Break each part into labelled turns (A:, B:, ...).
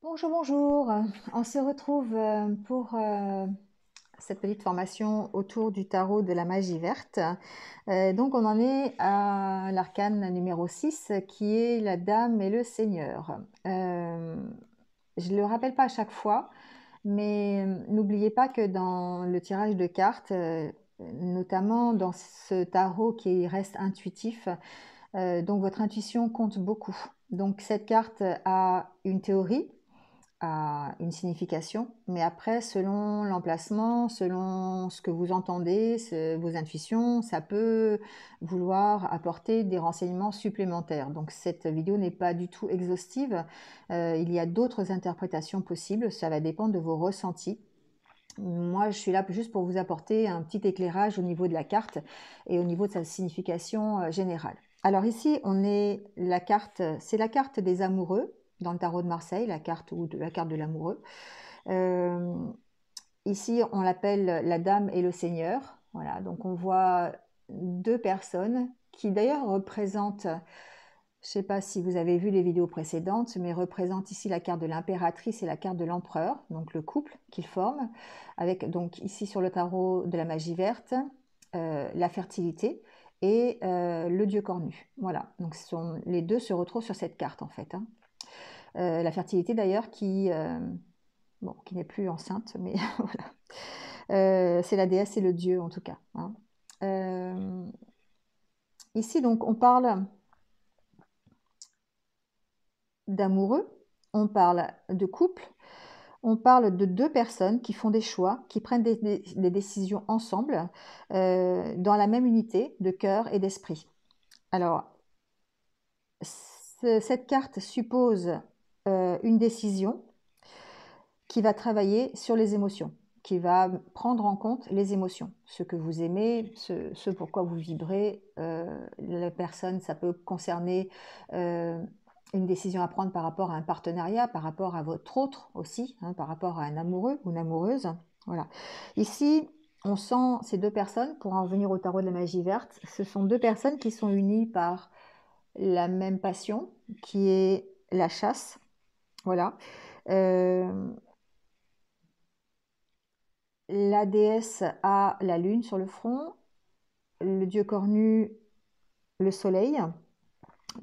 A: Bonjour, bonjour. On se retrouve pour cette petite formation autour du tarot de la magie verte. Donc on en est à l'arcane numéro 6 qui est la Dame et le Seigneur. Je ne le rappelle pas à chaque fois, mais n'oubliez pas que dans le tirage de cartes, notamment dans ce tarot qui reste intuitif, donc votre intuition compte beaucoup. Donc cette carte a une théorie, a une signification, mais après, selon l'emplacement, selon ce que vous entendez, vos intuitions, ça peut vouloir apporter des renseignements supplémentaires. Donc cette vidéo n'est pas du tout exhaustive. Il y a d'autres interprétations possibles, ça va dépendre de vos ressentis. Moi, je suis là juste pour vous apporter un petit éclairage au niveau de la carte et au niveau de sa signification générale. Alors ici, c'est la carte des amoureux dans le tarot de Marseille, la carte de l'amoureux. Euh, Ici, on l'appelle la Dame et le Seigneur. Voilà, donc on voit deux personnes qui d'ailleurs représentent, je ne sais pas si vous avez vu les vidéos précédentes, mais représentent ici la carte de l'impératrice et la carte de l'empereur, donc le couple qu'ils forment, avec donc ici sur le tarot de la magie verte, la fertilité et le dieu cornu. Voilà, donc les deux se retrouvent sur cette carte en fait, hein. La fertilité d'ailleurs qui n'est plus enceinte, mais voilà. C'est la déesse et le dieu en tout cas, hein. Euh, Ici donc on parle d'amoureux, on parle de couple, on parle de deux personnes qui font des choix, qui prennent des décisions ensemble, dans la même unité de cœur et d'esprit. Alors, cette carte suppose une décision qui va travailler sur les émotions, qui va prendre en compte les émotions, ce que vous aimez, ce pourquoi vous vibrez. La personne, ça peut concerner une décision à prendre par rapport à un partenariat, par rapport à votre autre aussi, hein, par rapport à un amoureux ou une amoureuse. Voilà. Ici, on sent ces deux personnes, pour en revenir au tarot de la magie verte, ce sont deux personnes qui sont unies par la même passion, qui est la chasse. Voilà. Euh, La déesse a la lune sur le front, le dieu cornu, le soleil.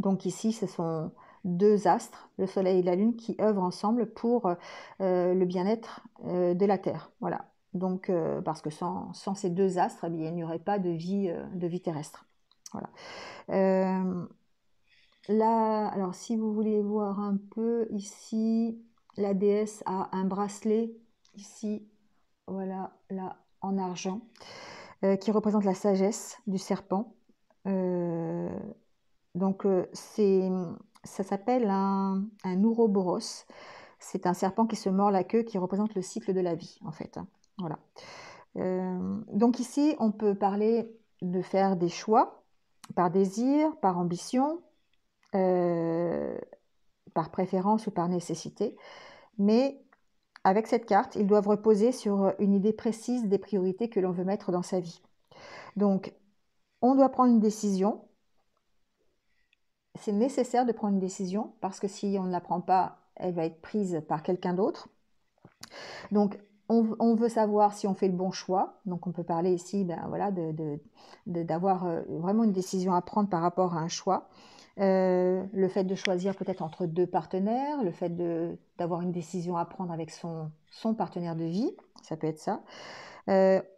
A: Donc ici, ce sont deux astres, le soleil et la lune, qui œuvrent ensemble pour le bien-être de la Terre. Voilà. Donc, parce que sans ces deux astres, eh bien, il n'y aurait pas de vie terrestre. Voilà. Là, alors si vous voulez voir un peu ici, la déesse a un bracelet ici, voilà, là, en argent, qui représente la sagesse du serpent. Euh, donc, ça s'appelle un ouroboros. C'est un serpent qui se mord la queue, qui représente le cycle de la vie, en fait, hein. Voilà. Donc ici, on peut parler de faire des choix par désir, par ambition, euh, par préférence ou par nécessité. Mais avec cette carte, ils doivent reposer sur une idée précise des priorités que l'on veut mettre dans sa vie. Donc, on doit prendre une décision. C'est nécessaire de prendre une décision parce que si on ne la prend pas, elle va être prise par quelqu'un d'autre. Donc, on veut savoir si on fait le bon choix. Donc, on peut parler ici voilà, d'avoir vraiment une décision à prendre par rapport à un choix. Le fait de choisir peut-être entre deux partenaires, le fait d'avoir une décision à prendre avec son partenaire de vie, ça peut être ça.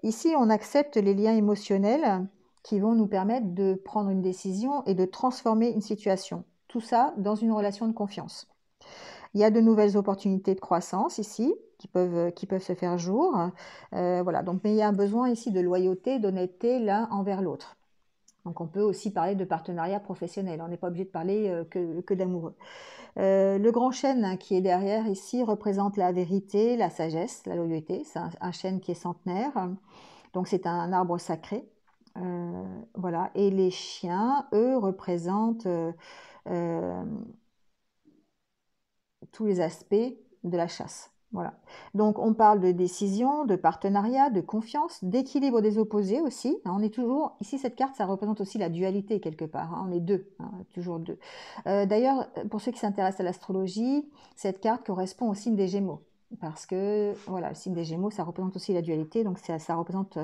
A: Ici, on accepte les liens émotionnels qui vont nous permettre de prendre une décision et de transformer une situation. Tout ça dans une relation de confiance. Il y a de nouvelles opportunités de croissance ici qui peuvent se faire jour. Voilà. Donc, mais il y a un besoin ici de loyauté, d'honnêteté l'un envers l'autre. Donc on peut aussi parler de partenariat professionnel, on n'est pas obligé de parler que d'amoureux. Le grand chêne, hein, qui est derrière ici représente la vérité, la sagesse, la loyauté. C'est un chêne qui est centenaire, donc c'est un arbre sacré. Voilà. Et les chiens, eux, représentent euh, tous les aspects de la chasse. Voilà. Donc, on parle de décision, de partenariat, de confiance, d'équilibre des opposés aussi. On est toujours, ici, cette carte, ça représente aussi la dualité quelque part. On est deux, toujours deux. D'ailleurs, pour ceux qui s'intéressent à l'astrologie, cette carte correspond au signe des Gémeaux. Parce que, voilà, le signe des Gémeaux, ça représente aussi la dualité. Donc, ça représente,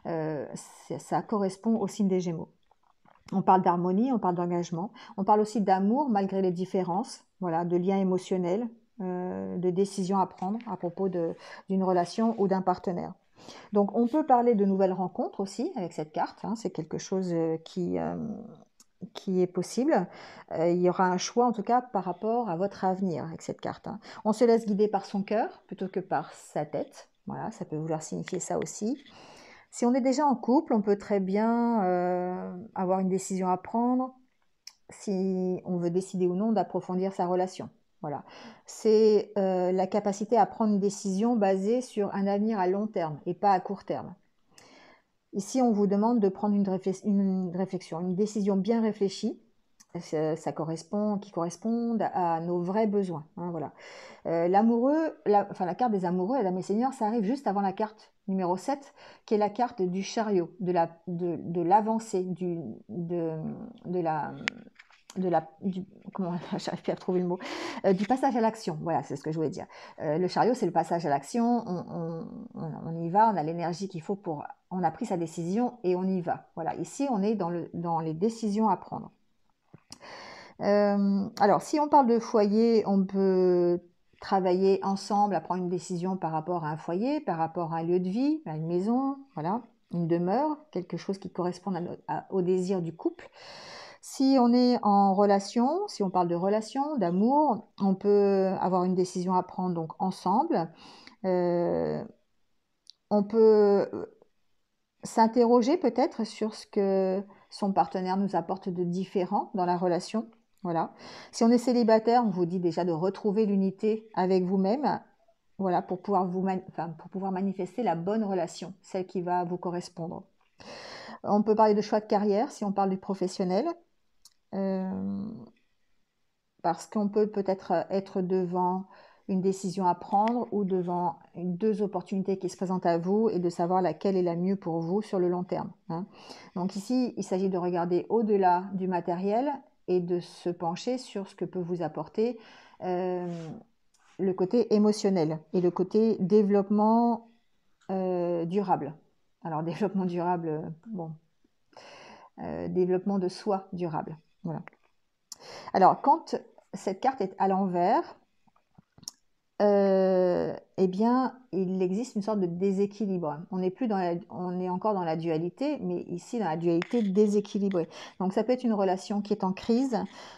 A: ça correspond au signe des Gémeaux. On parle d'harmonie, on parle d'engagement. On parle aussi d'amour malgré les différences, voilà, de liens émotionnels, de décisions à prendre à propos d'une relation ou d'un partenaire. Donc, on peut parler de nouvelles rencontres aussi avec cette carte. C'est quelque chose qui est possible. Il y aura un choix, en tout cas, par rapport à votre avenir avec cette carte. On se laisse guider par son cœur plutôt que par sa tête. Voilà, ça peut vouloir signifier ça aussi. Si on est déjà en couple, on peut très bien avoir une décision à prendre si on veut décider ou non d'approfondir sa relation. Voilà. C'est la capacité à prendre une décision basée sur un avenir à long terme et pas à court terme. Ici, on vous demande de prendre une réflexion, une décision bien réfléchie, qui correspondent à nos vrais besoins. Voilà. L'amoureux, la carte des amoureux, la Dame et Seigneur, ça arrive juste avant la carte numéro 7, qui est la carte du chariot, de l'avancée, comment, j'arrive plus à trouver le mot, du passage à l'action. Voilà, c'est ce que je voulais dire. Le chariot, c'est le passage à l'action. On y va, on a l'énergie qu'il faut pour. On a pris sa décision et on y va. Voilà. Ici, on est dans les décisions à prendre. Alors, si on parle de foyer, on peut travailler ensemble à prendre une décision par rapport à un foyer, par rapport à un lieu de vie, à une maison, voilà, une demeure, quelque chose qui correspond au désir du couple. Si on est en relation, si on parle de relation, d'amour, on peut avoir une décision à prendre donc ensemble. On peut s'interroger peut-être sur ce que son partenaire nous apporte de différent dans la relation. Voilà. Si on est célibataire, on vous dit déjà de retrouver l'unité avec vous-même, voilà, pour pouvoir manifester la bonne relation, celle qui va vous correspondre. On peut parler de choix de carrière si on parle du professionnel, parce qu'on peut peut-être être devant une décision à prendre ou devant deux opportunités qui se présentent à vous et de savoir laquelle est la mieux pour vous sur le long terme. Donc ici, il s'agit de regarder au-delà du matériel et de se pencher sur ce que peut vous apporter le côté émotionnel et le côté développement durable. Alors développement durable, développement de soi durable. Voilà. Alors quand cette carte est à l'envers, eh bien, il existe une sorte de déséquilibre. On est encore dans la dualité, mais ici dans la dualité déséquilibrée. Donc ça peut être une relation qui est en crise.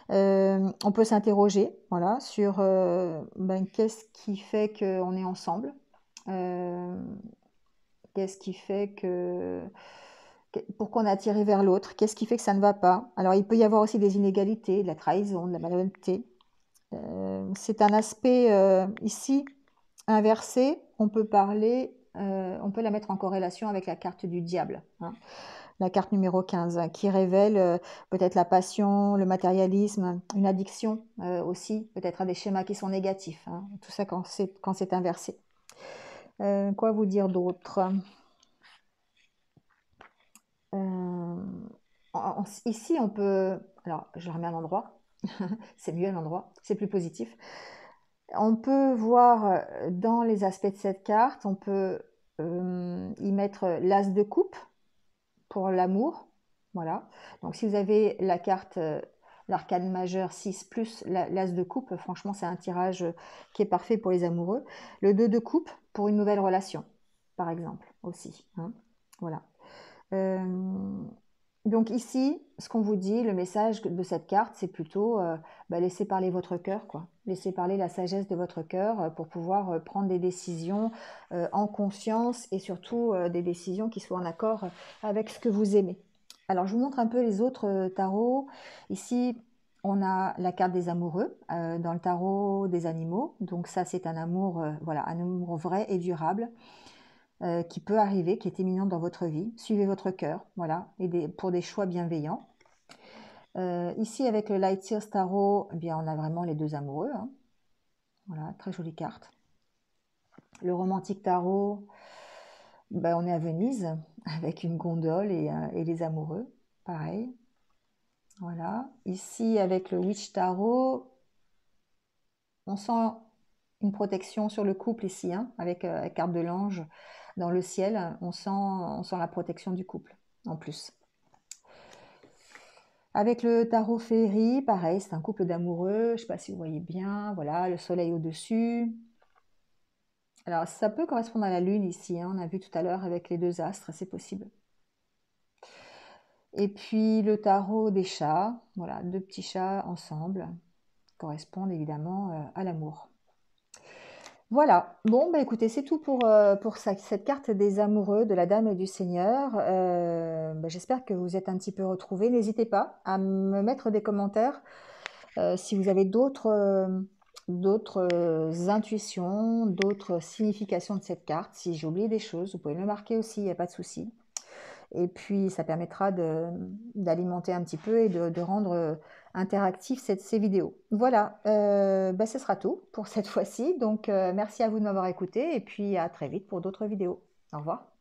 A: On peut s'interroger, voilà, sur qu'est-ce qui fait qu'on est ensemble, qu'est-ce qui fait pourquoi on est attiré vers l'autre, qu'est-ce qui fait que ça ne va pas. Alors il peut y avoir aussi des inégalités, de la trahison, de la malhonnêteté. C'est un aspect ici inversé, on peut la mettre en corrélation avec la carte du diable, la carte numéro 15, qui révèle peut-être la passion, le matérialisme, une addiction aussi, peut-être à des schémas qui sont négatifs, tout ça quand c'est inversé. Quoi vous dire d'autre? Ici, on peut... Alors, je remets à l'endroit. C'est mieux à l'endroit, c'est plus positif. On peut voir dans les aspects de cette carte, on peut y mettre l'as de coupe pour l'amour. Voilà. Donc si vous avez la carte, l'arcane majeur 6 plus l'as de coupe, franchement c'est un tirage qui est parfait pour les amoureux. Le 2 de coupe pour une nouvelle relation, par exemple, aussi. Voilà. Donc ici, ce qu'on vous dit, le message de cette carte, c'est plutôt laissez parler votre cœur, quoi. Laissez parler la sagesse de votre cœur pour pouvoir prendre des décisions en conscience et surtout des décisions qui soient en accord avec ce que vous aimez. Alors, je vous montre un peu les autres tarots. Ici, on a la carte des amoureux dans le tarot des animaux. Donc ça, c'est un amour, un amour vrai et durable. Qui peut arriver, qui est éminente dans votre vie. Suivez votre cœur, voilà, et pour des choix bienveillants. Ici, avec le Light Years Tarot, eh bien, on a vraiment les deux amoureux. Voilà, très jolie carte. Le romantique tarot, ben, on est à Venise avec une gondole et les amoureux, pareil. Voilà. Ici, avec le Witch Tarot, on sent une protection sur le couple ici, hein, avec la carte de l'ange dans le ciel. On sent la protection du couple en plus. Avec le tarot féerie, pareil, c'est un couple d'amoureux. Je ne sais pas si vous voyez bien. Voilà, le soleil au-dessus. Alors, ça peut correspondre à la lune ici, hein, on a vu tout à l'heure avec les deux astres, c'est possible. Et puis le tarot des chats, voilà, deux petits chats ensemble, correspondent évidemment à l'amour. Voilà, bon, bah écoutez, c'est tout pour cette carte des amoureux de la Dame et du Seigneur. Bah, j'espère que vous êtes un petit peu retrouvés. N'hésitez pas à me mettre des commentaires si vous avez d'autres intuitions, d'autres significations de cette carte. Si j'ai oublié des choses, vous pouvez me le marquer aussi, il n'y a pas de souci. Et puis, ça permettra d'alimenter un petit peu et de rendre interactif ces vidéos. Voilà, bah, ce sera tout pour cette fois-ci. Donc, merci à vous de m'avoir écouté et puis à très vite pour d'autres vidéos. Au revoir.